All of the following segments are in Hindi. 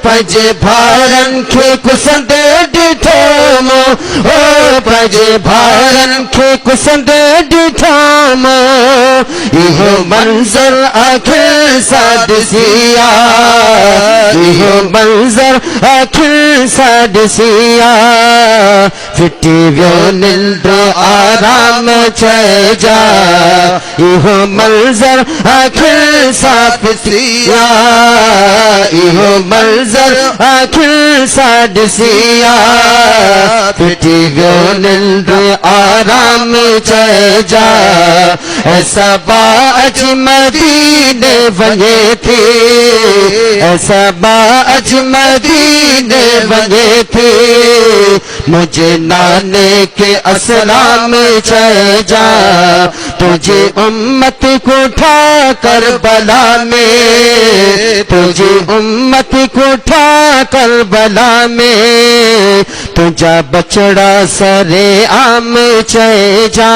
पंहिंजे भाउरनि खे कुसंदे ॾिठोमि ओ पंहिंजे भाउरनि खे कुसंदे ॾिठोमि इहो मंज़र अखियुनि सां ॾिसी आ इहो मंज़र अखियुनि सां ॾिसी आ फिटी वियो निंड आराम चइजा इहो मंज़र अखियुनि सां ॾिसी आ इहो मंज़र अखियुनि सां ॾिसी आ फिटी वियो निंड आराम चइजा ऐसा बाज मदीने वञे थी ऐसा बाज मदीने वञे थी मुझे नाने के असलाम चइजा तुझे उम्मत को उठा करबला में तुझे उम्मत को उठा करबला में तुझा बचड़ा सरे आम चइजा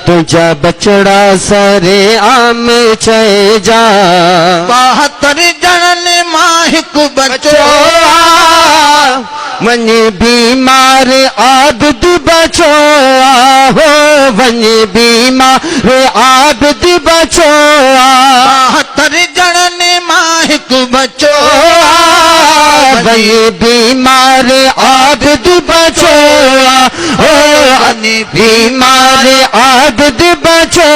तुझा बचड़ा सरे आम चइजा 72 ॼणनि मां हिकु बचो वञे बीमार आबिद बचो हो वञे बीमार आबिद बचो 72 ॼणनि मां हिकु बचो वञे बीमार आबिद बचो हो वञे बीमार आबिद बचो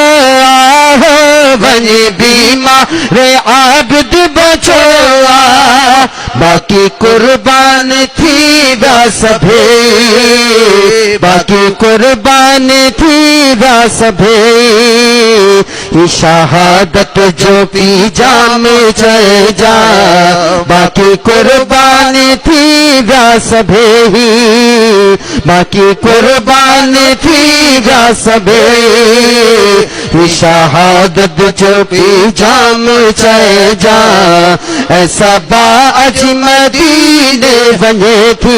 हो वञे बीमार आबिद बचो बाकी कुर्बान थी विया सभे बाकी कुर्बान थी विया सभे शहादत जो पी जाम चइजा बाकी कुर्बान थी विया सभे बाकी कुर्बान थी विया सभे शहादत जो पी जाम चइजा ऐसा बाज मदीने वञे थी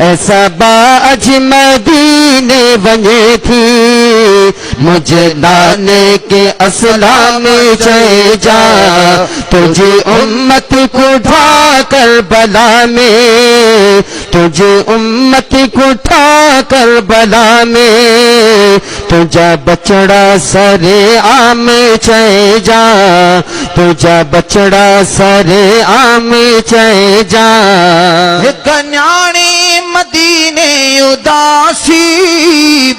ऐसा बाज मदीने वञे थी मुझे नाने के असलाम चइजा तुझे उम्मत को उठा करबला में तुझे उम्मत को उठा करबला में तुझा बचड़ा सरे आम चइजा तुझा बचड़ा सरे आम चइजा हिक न्याणी मदीने उदासी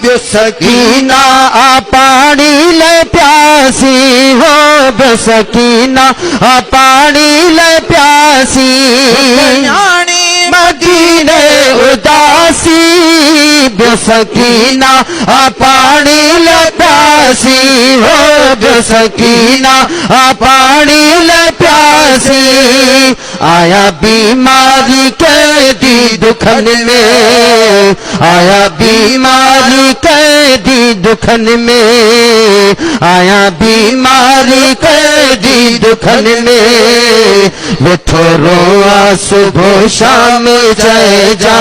ॿियो सकीना आ पाणी ले प्यासी हो ॿियो सकीना आ पाणी ले प्यासी न्याणी मदीने उदासी ॿियो सकीना आ पाणी ले प्यासी हो ॿियो सकीना आ पाणी ले प्यासी आया बीमारी कैदी दुखन में आया बीमारी कैदी दुखन में आया बीमारी कैदी दुखन में वेठो रोआ सुबह शाम चइजा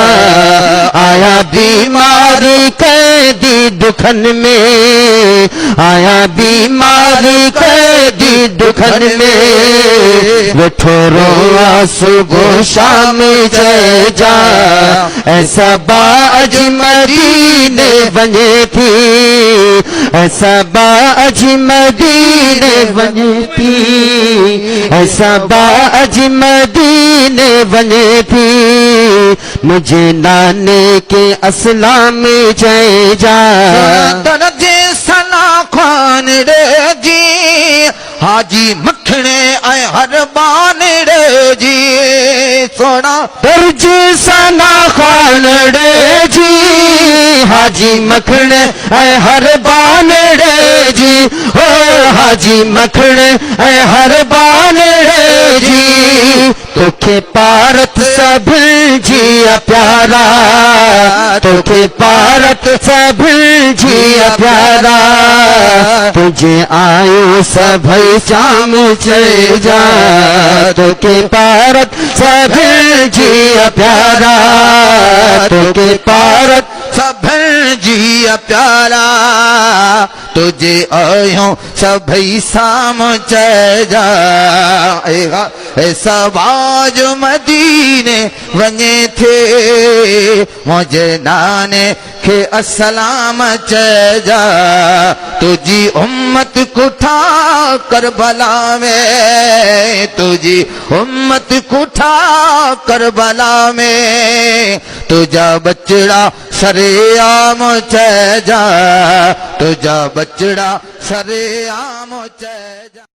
आया बीमारी कैदी दुखन में आया बीमारी कैदी दुखन में वेठो रोआ सुबह शाम चइजा ऐसा बाज मदीने वञे थी ऐसा बाज मदीने वञे थी ऐसा बाज मदीने वञे थी मुझे नाने के असलाम चइजा दरजे सना खान रे जी हाजी मखणे ऐं हर बानड़े जी सोना दर्जे सना खान रे जी हाजी मखणे ऐं हर बानड़े जी हो हाजी मखणे ऐं हर बानड़े जी तोखे पारत सभिनी जिया प्यारा तोखे पारत सभिनी जिया प्यारा तुझे आयो सभई शाम चइजा तोखे पारत सभिनी जिया प्यारा तोखे पारत सभिनी जिया प्यारा तुझे आयो सभई शाम चइजा ऐसा बाज मदीने वने थे मुझे नाने के अस्सलाम चेजा तुझी उम्मत कुठा करबला में तुझी उम्मत कुठा करबला में तुझा बचड़ा सरेआम चेजा तुझा बचड़ा सरेआम चेजा।